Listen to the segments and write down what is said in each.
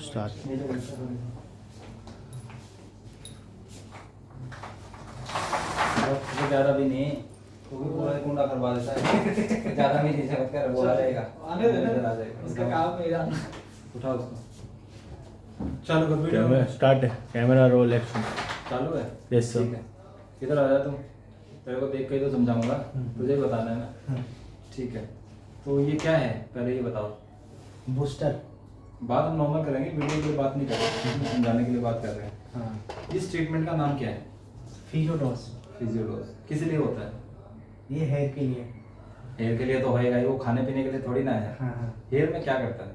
Start. ज़्यादा भी नहीं, वो भी पूरा कुंडा करवा देता है। ज़्यादा भी नहीं समझ कर वो आ जाएगा, आने देना, आ जाएगा। उसका काम है यार। उठाओ उसको। चालू कर वीडियो। कैमरा स्टार्ट है, कैमरा रोल एक्शन। चालू है? Yes sir. ठीक है, इधर आ जा तू, तेरे को देख के ही तो समझाऊंगा, तुझे ही बताना है ना। ठीक है, तो ये क्या है पहले ये बताओ। बूस्टर। बात हम नॉर्मल करेंगे, वीडियो के लिए बात नहीं कर रहे, समझाने के लिए बात कर रहे हैं। हाँ। इस ट्रीटमेंट का नाम क्या है? फिजियोडोस। फिजियोडोज। किस लिए होता है? ये हेयर के लिए। हेयर के लिए तो होएगा ही, वो खाने पीने के लिए थोड़ी ना है। हाँ। हेयर में क्या करता है?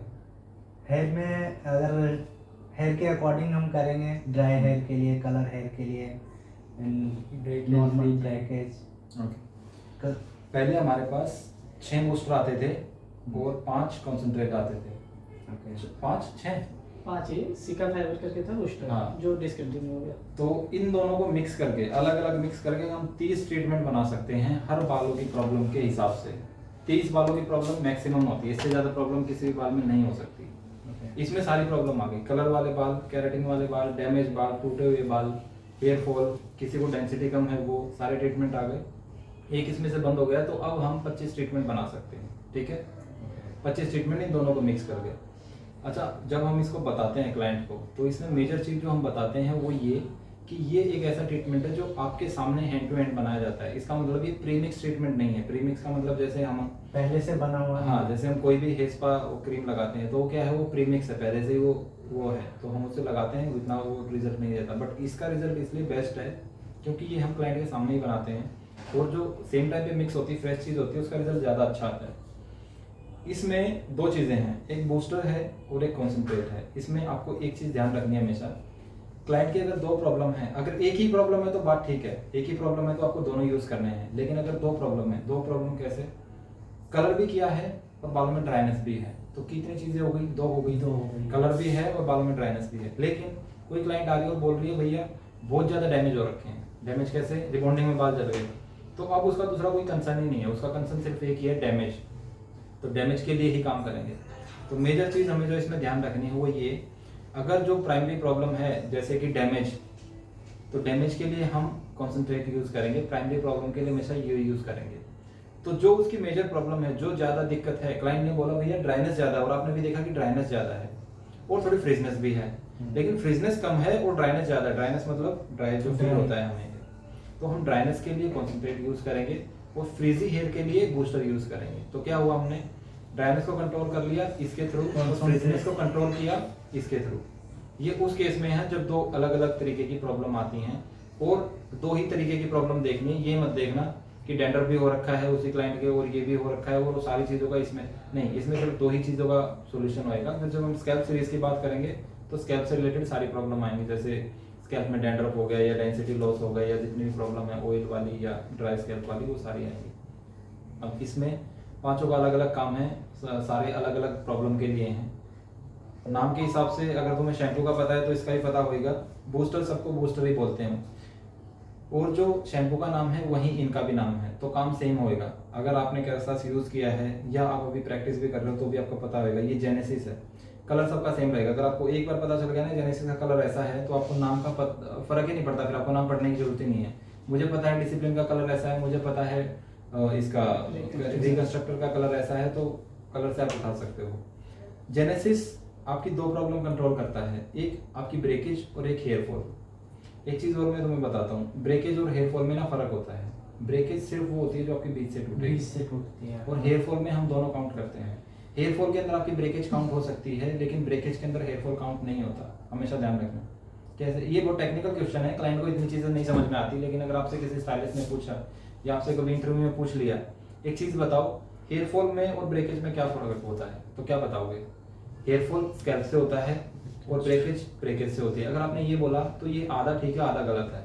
हेयर में अगर हेयर के अकॉर्डिंग हम करेंगे, ड्राई हेयर के लिए, कलर हेयर के लिए, नॉर्मल ब्रेकेज। ओके। पहले हमारे पास 6 बूस्टर आते थे और 5 कॉन्सेंट्रेट आते थे। 5 6 5 ही सिका फाइबर करके था बूस्टर, हाँ। जो डिस्कंटिन्यू हो गया। तो इन दोनों को मिक्स करके, अलग अलग मिक्स करके हम 30 ट्रीटमेंट बना सकते हैं हर बालों की प्रॉब्लम के हिसाब से। 30 बालों की प्रॉब्लम मैक्सिमम होती है, इससे ज़्यादा प्रॉब्लम किसी भी बाल में नहीं हो सकती। इसमें सारी प्रॉब्लम आ गई, कलर वाले बाल, केराटिन वाले बाल, डैमेज बाल, टूटे हुए बाल, हेयर फॉल, किसी को डेंसिटी कम है, वो सारे ट्रीटमेंट आ गए। एक इसमें से बंद हो गया, तो अब हम 25 ट्रीटमेंट बना सकते हैं। ठीक है, 25 ट्रीटमेंट इन दोनों को मिक्स करके। अच्छा, जब हम इसको बताते हैं क्लाइंट को, तो इसमें मेजर चीज़ जो हम बताते हैं वो ये कि ये एक ऐसा ट्रीटमेंट है जो आपके सामने हैंड टू हैंड बनाया जाता है। इसका मतलब ये प्रीमिक्स ट्रीटमेंट नहीं है। प्रीमिक्स का मतलब जैसे हम पहले से बना हुआ है। हाँ, जैसे हम कोई भी हेयर स्पा क्रीम लगाते हैं तो वो क्या है, वो प्रीमिक्स है, पहले से ही वो है, तो हम उससे लगाते हैं, इतना वो रिजल्ट नहीं देता। बट इसका रिजल्ट इसलिए बेस्ट है क्योंकि ये हम क्लाइंट के सामने ही बनाते हैं, और जो सेम टाइम पे मिक्स होती है, फ्रेश चीज़ होती है, उसका रिजल्ट ज़्यादा अच्छा आता है। इसमें 2 चीज़ें हैं, एक बूस्टर है और एक कॉन्सेंट्रेट है। इसमें आपको एक चीज़ ध्यान रखनी है हमेशा, क्लाइंट की अगर 2 प्रॉब्लम है, अगर एक ही प्रॉब्लम है तो बात ठीक है, एक ही प्रॉब्लम है तो आपको दोनों यूज़ करने हैं। लेकिन अगर 2 प्रॉब्लम है, 2 प्रॉब्लम कैसे, कलर भी किया है और बालों में ड्राइनेस भी है, तो कितनी चीज़ें हो गई, 2 हो गई। 2 हो गई। कलर भी है और बालों में ड्राइनेस भी है। लेकिन कोई क्लाइंट आ रही है और बोल रही है भैया बहुत ज़्यादा डैमेज हो रखे हैं। डैमेज कैसे? रिबॉन्डिंग में बाल जल गए। तो अब उसका दूसरा कोई कंसर्न ही नहीं है, उसका कंसर्न सिर्फ एक ही है, डैमेज। तो डैमेज के लिए ही काम करेंगे। तो मेजर चीज़ हमें जो इसमें ध्यान रखनी है वो ये, अगर जो प्राइमरी प्रॉब्लम है जैसे कि डैमेज, तो डैमेज के लिए हम कॉन्सेंट्रेट यूज़ करेंगे, प्राइमरी प्रॉब्लम के लिए हमेशा ये यूज़ करेंगे। तो जो उसकी मेजर प्रॉब्लम है, जो ज़्यादा दिक्कत है, क्लाइंट ने बोला भैया ड्राइनेस ज़्यादा है, और आपने भी देखा कि ड्राइनेस ज़्यादा है और थोड़ी फ्रिजनेस भी है, लेकिन फ्रिजनेस कम है और ड्राइनेस ज़्यादा है। ड्राइनेस मतलब ड्राई जो फील होता है हमें, तो हम ड्राइनेस के लिए कॉन्सेंट्रेट यूज़ करेंगे और फ्रीजी हेयर के लिए बूस्टर यूज़ करेंगे। तो क्या हुआ, हमने ड्राइनेस को कंट्रोल कर लिया इसके थ्रू और फ्रिजनेस को कंट्रोल किया इसके थ्रू। ये उस केस में है जब 2 अलग अलग तरीके की प्रॉब्लम आती हैं, और 2 ही तरीके की प्रॉब्लम देखनी है। ये मत देखना कि डेंड्रफ भी हो रखा है उसी क्लाइंट के और ये भी हो रखा है और वो सारी चीज़ों का इसमें नहीं, इसमें सिर्फ 2 ही चीज़ों का सोल्यूशन होएगा। फिर जब हम स्कैल्प सीरीज की बात करेंगे तो स्कैल्प से रिलेटेड सारी प्रॉब्लम आएंगी, जैसे स्कैल्प में डेंड्रफ हो गया या डेंसिटी लॉस हो गया या जितनी भी प्रॉब्लम है ऑयल वाली या ड्राई स्कैल्प वाली, वो सारी आएंगी। अब इसमें 5 का अलग अलग काम है, सारे अलग अलग प्रॉब्लम के लिए हैं। नाम के हिसाब से अगर तुम्हें शैम्पू का पता है तो इसका ही पता होगा। बूस्टर सबको बूस्टर ही बोलते हैं, और जो शैम्पू का नाम है वही इनका भी नाम है, तो काम सेम होएगा। अगर आपने कैसा यूज़ किया है या आप अभी प्रैक्टिस भी कर रहे हो तो भी आपको पता होगा ये जेनेसिस है। कलर सबका सेम रहेगा। अगर आपको एक बार पता चल गया ना जेनेसिस का कलर ऐसा है, तो आपको नाम का फर्क ही नहीं पड़ता, फिर आपको नाम पढ़ने की जरूरत ही नहीं है। मुझे पता है डिसिप्लिन का कलर ऐसा है, मुझे पता है इसका रिकंस्ट्रक्टर का कलर ऐसा है, तो कलर से आप उठा सकते हो। जेनेसिस आपकी 2 प्रॉब्लम कंट्रोल करता है, एक आपकी ब्रेकेज और एक हेयर फॉल। एक चीज़ और मैं तुम्हें बताता हूँ, ब्रेकेज और हेयर फॉल में ना फर्क होता है। ब्रेकेज सिर्फ वो होती है जो आपके बीच से टूटती है, और हेयर फॉल में हम दोनों काउंट करते हैं। हेयर फॉल के अंदर आपकी ब्रेकेज काउंट हो सकती है, लेकिन ब्रेकेज के अंदर हेयर फॉल काउंट नहीं होता, हमेशा ध्यान रखना। कैसे? ये बहुत टेक्निकल क्वेश्चन है, क्लाइंट को इतनी चीज़ें नहीं समझ में आती, लेकिन अगर आपसे किसी स्टाइलिस्ट ने पूछा या आपसे कभी इंटरव्यू में पूछ लिया, एक चीज़ बताओ हेयर फॉल में और ब्रेकेज में क्या फर्क होता है, तो क्या बताओगे? हेयर फॉल स्कैल्प से होता है और ब्रेकेज से होती है। अगर आपने ये बोला तो ये आधा ठीक है आधा गलत है,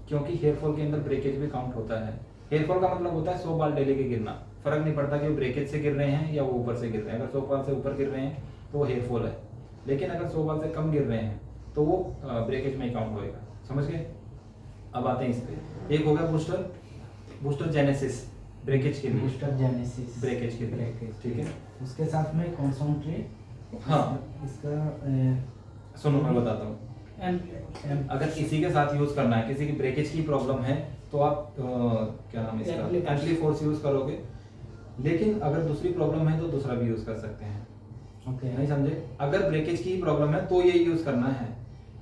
क्योंकि हेयर फॉल के अंदर ब्रेकेज भी काउंट होता है। हेयर फॉल का मतलब होता है 100 बाल डेली के गिरना, फर्क नहीं पड़ता कि वो ब्रेकेज से गिर रहे हैं या वो ऊपर से गिर रहे हैं। अगर 100 बाल से ऊपर गिर रहे हैं तो वो हेयर फॉल है, लेकिन अगर 100 बाल से कम गिर रहे हैं तो वो ब्रेकेज में ही काउंट होएगा। समझ गए? अब आते हैं इस पे। एक हो गया बूस्टर जेनेसिस, ब्रेकेज के लिए, बूस्टर जेनेसिस ब्रेकेज के लिए, ठीक है। उसके साथ में कॉन्सेंट्रेट हाँ इसका सुनो मैं बताता हूँ। एम अगर किसी के साथ यूज करना है, किसी की ब्रेकेज की प्रॉब्लम है, तो आप क्या नाम है इसका, Ampli-Force। एम्पली फोर्स यूज करोगे। लेकिन अगर दूसरी प्रॉब्लम है तो दूसरा भी यूज कर सकते हैं। ओके नहीं समझे? अगर ब्रेकेज की प्रॉब्लम है तो ये यूज करना है।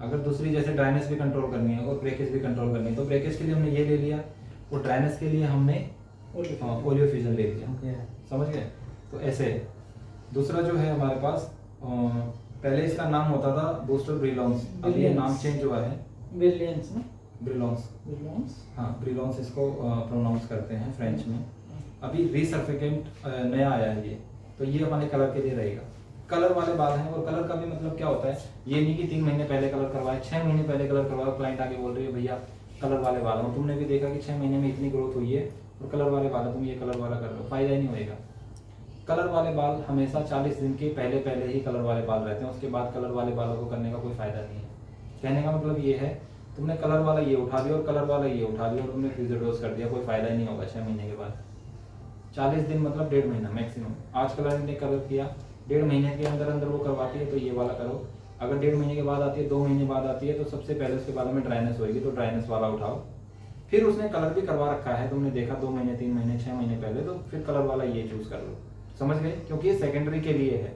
अगर दूसरी जैसे ड्राइनेस भी कंट्रोल करनी है और ब्रेकेज भी कंट्रोल करनी है, तो ब्रेकेज के लिए हमने ये ले लिया और ड्राइनेस के लिए हमने ओलियो फ्यूजन ले लिया। ओके समझ गए? तो ऐसे दूसरा जो है हमारे पास पहले इसका नाम होता था बूस्टर ब्रिलॉन्स, अब ये Brilliance। नाम चेंज हुआ है ब्रिलियंस ना ब्रिलॉन्स। ब्रिलियंस हाँ ब्रिलॉन्स इसको प्रोनाउंस करते हैं फ्रेंच में। अभी रिसर्फिकेंट नया आया है ये, तो ये हमारे कलर के लिए रहेगा। कलर वाले बाल हैं, और कलर का भी मतलब क्या होता है, ये नहीं कि 3 महीने पहले कलर करवाए, 6 महीने पहले कलर करवाए, क्लाइंट आके बोल रही है भैया कलर वाले बाल हैं, और तुमने भी देखा कि 6 महीने में इतनी ग्रोथ हुई है और कलर वाले बाल है, तुम ये कलर वाला कर रहे हो, फायदा ही नहीं होएगा। कलर वाले बाल हमेशा 40 दिन के पहले पहले ही कलर वाले बाल रहते हैं, उसके बाद कलर वाले बालों को करने का कोई फायदा नहीं है। कहने का मतलब ये है, तुमने कलर वाला ये उठा लिया और कलर वाला ये उठा लिया और तुमने फ्यूजर डोज कर दिया, कोई फायदा ही नहीं होगा 6 महीने के बाद। 40 दिन मतलब 1.5 महीना मैक्सिमम। आज कलर ने कलर किया, 1.5 महीने के अंदर अंदर वो करवाती है, तो ये वाला करो। अगर 1.5 महीने के बाद आती है, 2 महीने बाद आती है, तो सबसे पहले उसके बालों में ड्राइनेस होगी, तो ड्राइनेस वाला उठाओ। फिर उसने कलर भी करवा रखा है, तुमने देखा 2 महीने 3 महीने 6 महीने पहले, तो फिर कलर वाला ये चूज कर लो। समझ गए? क्योंकि ये सेकेंडरी के लिए है,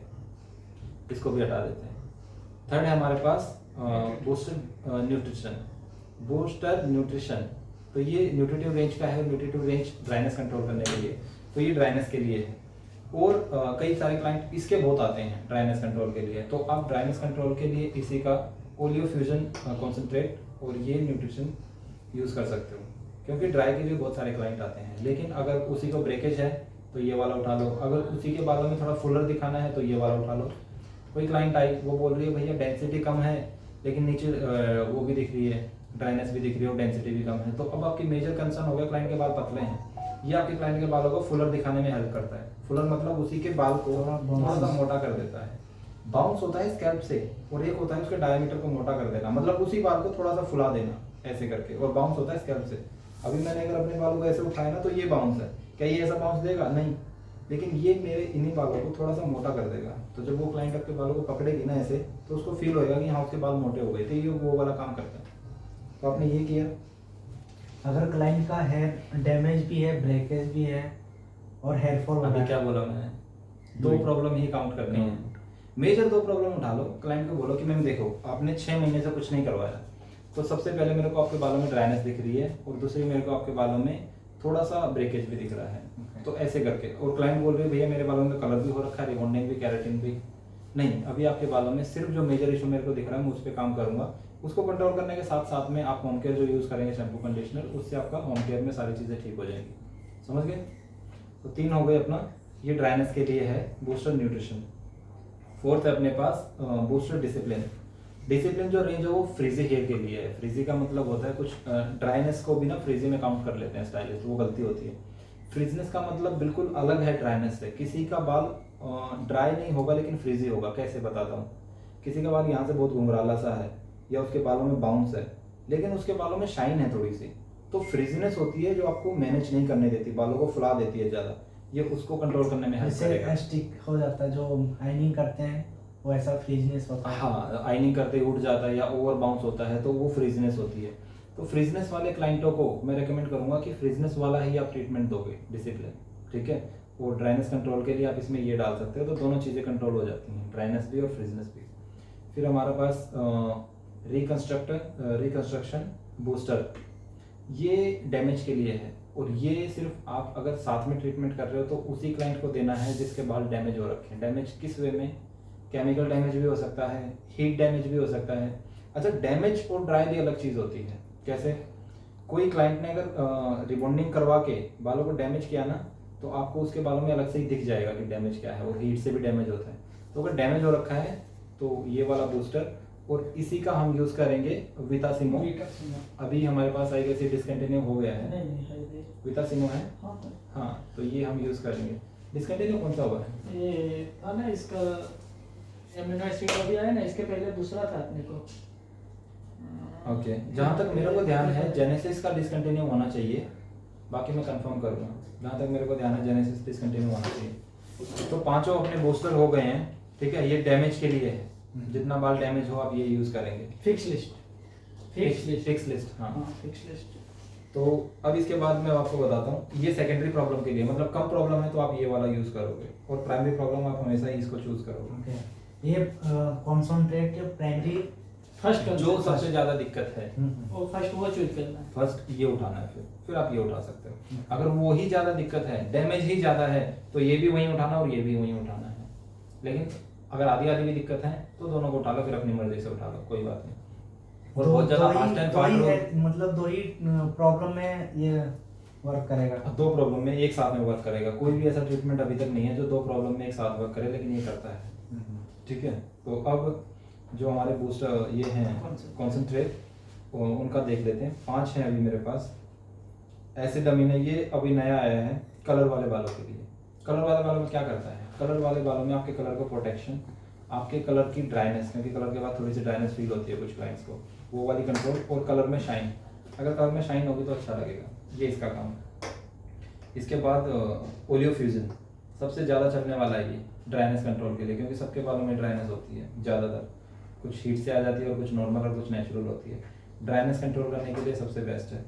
इसको भी हटा देते हैं। थर्ड है हमारे पास बूस्टर न्यूट्रिशन। बूस्टर न्यूट्रिशन, तो ये न्यूट्रिटिव रेंज का है, न्यूट्रिटिव रेंज ड्राइनेस कंट्रोल करने के लिए, तो ये ड्राइनेस के लिए है। और कई सारे क्लाइंट इसके बहुत आते हैं ड्राइनेस कंट्रोल के लिए, तो आप ड्राइनेस कंट्रोल के लिए इसी का ओलियो फ्यूजन कॉन्सेंट्रेट और ये न्यूट्रिशन यूज कर सकते हो, क्योंकि ड्राई के लिए बहुत सारे क्लाइंट आते हैं। लेकिन अगर उसी को ब्रेकेज है तो ये वाला उठा लो, अगर उसी के बालों में थोड़ा फुलर दिखाना है तो ये वाला उठा लो। कोई क्लाइंट आई, वो बोल रही है भैया डेंसिटी कम है, लेकिन नीचे वो भी दिख रही है, ड्राइनेस भी दिख रही है और डेंसिटी भी कम है, तो अब आपकी मेजर कंसर्न हो गया क्लाइंट के बाल पतले हैं, ये आपके क्लाइंट के बालों को फुलर दिखाने में हेल्प करता है। फुलर मतलब उसी के बाल को थोड़ा सा मोटा कर देता है। बाउंस होता है स्कैल्प से, और एक होता है उसके डायमीटर को मोटा कर देना, मतलब उसी बाल को थोड़ा सा फुला देना ऐसे करके, और बाउंस होता है स्कैल्प से। अभी मैंने अगर अपने बालों को ऐसे उठाया ना, तो ये बाउंस है, क्या ये ऐसा बाउंस देगा? नहीं, लेकिन ये मेरे इन्हीं बालों को थोड़ा सा मोटा कर देगा। तो जब वो क्लाइंट आपके बालों को पकड़ेगी ना ऐसे, तो उसको फील होएगा कि हाँ उसके बाल मोटे हो गए, तो ये वो वाला काम करता है। तो आपने ये किया। अगर क्लाइंट का हेयर डैमेज भी है, ब्रेकेज भी है और हेयर फॉल अभी क्या बोला मैंने? 2 प्रॉब्लम ही काउंट करनी है। मेजर 2 प्रॉब्लम उठा लो। क्लाइंट को बोलो कि मैम देखो आपने 6 महीने से कुछ नहीं करवाया, तो सबसे पहले मेरे को आपके बालों में ड्राइनेस दिख रही है, और दूसरी मेरे को आपके बालों में थोड़ा सा ब्रेकेज भी दिख रहा है। तो ऐसे करके, और क्लाइंट बोल रहे है भैया मेरे बालों में कलर भी हो रखा है, रिबॉन्डिंग भी, केराटिन भी नहीं, अभी आपके बालों में सिर्फ जो मेजर इशू मेरे को दिख रहा है मैं उस पर काम करूंगा। उसको कंट्रोल करने के साथ साथ में आप होम केयर जो यूज करेंगे शैम्पू कंडीशनर, उससे आपका होम केयर में सारी चीजें ठीक हो जाएंगी। समझ गए? तो 3 हो गए अपना, ये ड्राइनेस के लिए है बूस्टर न्यूट्रिशन। 4th है अपने पास बूस्टर डिसिप्लिन। डिसिप्लिन जो रेंज है वो फ्रीजी हेयर के लिए है। फ्रीजी का मतलब होता है, कुछ ड्राइनेस को भी ना फ्रीजी में काउंट कर लेते हैं स्टाइलिस्ट, वो गलती होती है। फ्रीजीनेस का मतलब बिल्कुल अलग है ड्राइनेस से। किसी का बाल ड्राई नहीं होगा लेकिन फ्रीजी होगा, कैसे बताता हूँ। किसी का बाल यहाँ से बहुत घुंघराला सा है, या उसके बालों में बाउंस है, लेकिन उसके बालों में शाइन है थोड़ी सी, तो फ्रीजीनेस होती है जो आपको मैनेज नहीं करने देती, बालों को फुला देती है ज्यादा, ये उसको कंट्रोल करने में हेल्प करेगा। जैसे स्टिक हो जाता है, जो आइनिंग करते हैं वो ऐसा फ्रीजनेस होता है। हाँ, आइनिंग करते ही उठ जाता है या ओवर बाउंस होता है, तो वो फ्रीजनेस होती है। तो फ्रीजनेस वाले क्लाइंटों को मैं रेकमेंड करूंगा कि फ्रीजनेस वाला ही आप ट्रीटमेंट दोगे, डिसिप्लिन, ठीक है। और ड्राइनेस कंट्रोल के लिए आप इसमें ये डाल सकते हो, तो दोनों चीज़ें कंट्रोल हो जाती हैं, ड्राइनेस भी और फ्रीजनेस भी। फिर हमारे पास रिकंस्ट्रक्शन बूस्टर, ये डैमेज के लिए है, और ये सिर्फ आप अगर साथ में ट्रीटमेंट कर रहे हो तो उसी क्लाइंट को देना है जिसके बाल डैमेज हो रखे हैं। डैमेज किस वे में? केमिकल डैमेज भी हो सकता है, हीट डैमेज भी हो सकता है। अच्छा, डैमेज और ड्राई भी अलग चीज़ होती है। कैसे? कोई क्लाइंट ने अगर रिबॉन्डिंग करवा के बालों को डैमेज किया ना, तो आपको उसके बालों में अलग से ही दिख जाएगा कि डैमेज क्या है, और हीट से भी डैमेज होता है। तो अगर डैमेज हो रखा है तो ये वाला बूस्टर, और इसी का हम यूज करेंगे विटासिमो। अभी हमारे पास आई कैसे डिसकंटिन्यू हो गया है, विटासिमो है, हाँ, तो ये हम यूज करेंगे। डिसकंटिन्यू कौन सा हुआ है? ये था ना इसका एमिनो एसिड अभी आया ना, इसके पहले दूसरा था अपने को। ओके, जहाँ तक मेरे को ध्यान है जेनेसिस का डिसकंटिन्यू होना चाहिए, बाकी मैं कंफर्म करूँगा। जहाँ तक मेरे को ध्यान है जेनेसिस डिसकंटिन्यू होना चाहिए। तो 5 अपने बूस्टर हो गए हैं। ठीक है, ये डैमेज के लिए है, जितना बाल डैमेज हो आप ये यूज करेंगे। Fix list, fix list, fix list, हाँ। हाँ फिक्स लिस्ट। तो अब इसके बाद मैं आपको बताता हूँ, ये सेकेंडरी प्रॉब्लम के लिए, मतलब कम प्रॉब्लम है तो आप ये वाला यूज करोगे, और प्राइमरी प्रॉब्लम आप हमेशा ही इसको चूज करोगे। ओके, ये कॉन्सेंट्रेट प्राइमरी फर्स्ट जो सबसे ज्यादा दिक्कत है और फर्स्ट वो चूज करना है। फर्स्ट ये उठाना है, फिर आप ये उठा सकते हो। अगर वो ही ज्यादा दिक्कत है, डैमेज ही ज्यादा है, तो ये भी वहीं उठाना और ये भी वहीं उठाना है। लेकिन अगर आधी आधी भी दिक्कत है तो दोनों को उठा लो, फिर अपनी मर्जी से उठा लो, कोई बात नहीं। और बहुत ज्यादा फास्ट एंड फास्ट, मतलब दो ही प्रॉब्लम में ये वर्क करेगा। दो प्रॉब्लम में एक साथ में वर्क करेगा। कोई भी ऐसा ट्रीटमेंट अभी तक नहीं है जो दो प्रॉब्लम में एक साथ वर्क करे, लेकिन ये करता है। ठीक है, तो अब जो हमारे बूस्टर ये हैं कॉन्सेंट्रेट, उनका देख लेते हैं। 5 हैं अभी मेरे पास। एसिड अमीन है, ये अभी नया आया है कलर वाले बालों के लिए। कलर वाले बालों में क्या करता है, कलर वाले बालों में आपके कलर को प्रोटेक्शन, आपके कलर की ड्राइनेस, क्योंकि कलर के बाद थोड़ी सी ड्राइनेस फील होती है कुछ क्लाइंट्स को, वो वाली कंट्रोल, और कलर में शाइन। अगर कलर में शाइन होगी तो अच्छा लगेगा, ये इसका काम है। इसके बाद ओलियो फ्यूजन सबसे ज़्यादा चलने वाला है ये ड्राइनेस कंट्रोल के लिए, क्योंकि सबके बालों में ड्राइनेस होती है ज़्यादातर, कुछ हीट से आ जाती है और कुछ नॉर्मल और कुछ नेचुरल होती है। ड्राइनेस कंट्रोल करने के लिए सबसे बेस्ट है।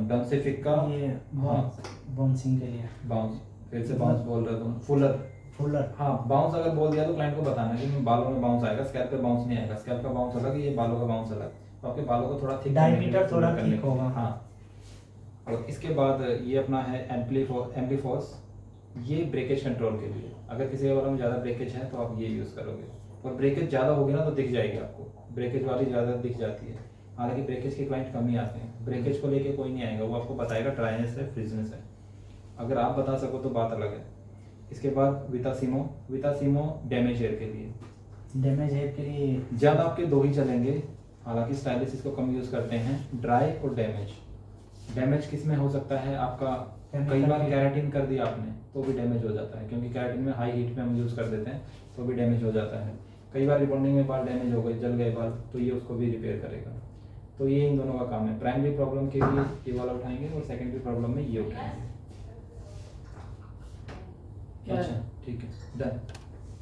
डंसिफिक का ये हाँ बाउंसिंग के लिए, बाउंस, फिर से बाउंस बोल रहे तुम, फुलर। फुलर, हाँ, बाउंस अगर बोल दिया तो क्लाइंट को बताना कि मैं बालों में बाउंस आएगा, स्कैल्प पे बाउंस नहीं आएगा। स्कैल्प का बाउंस अलग है, ये बालों का बाउंस अलग। तो आपके बालों को थोड़ा थिक, डायमीटर थोड़ा थिक होगा। हाँ। और इसके बाद ये अपना है एम्प्लीफॉर्स, ये ब्रेकेज कंट्रोल के लिए। अगर किसी के बालों में ज़्यादा ब्रेकेज है तो आप ये यूज़ करोगे, और ब्रेकेज ज़्यादा होगी ना तो दिख जाएगी आपको, ब्रेकेज वाली ज़्यादा दिख जाती है। हालांकि ब्रेकेज के क्लाइंट कम ही आते हैं, ब्रेकेज को लेके कोई नहीं आएगा, वो आपको बताएगा ड्राइनेस है, फ्रिजनेस है। अगर आप बता सको तो बात अलग है। इसके बाद वितासीमो डैमेज हेयर के लिए। डैमेज हेयर के लिए ज़्यादा आपके दो ही चलेंगे, हालांकि स्टाइलिस्ट इसको कम यूज़ करते हैं, ड्राई और डैमेज। डैमेज किस में हो सकता है आपका, कई बार कैराटिन कर दिया आपने तो भी डैमेज हो जाता है, क्योंकि कैराटिन में हाई हीट में हम यूज़ कर देते हैं तो भी डैमेज हो जाता है। कई बार रिबॉन्डिंग में बाल डैमेज हो गए, जल गए बाल, तो ये उसको भी रिपेयर करेगा। तो ये इन दोनों का काम है। प्राइमरी प्रॉब्लम के लिए ये वाला उठाएंगे और सेकेंडरी प्रॉब्लम में ये उठाएंगे। क्या है? अच्छा, ठीक है, डन।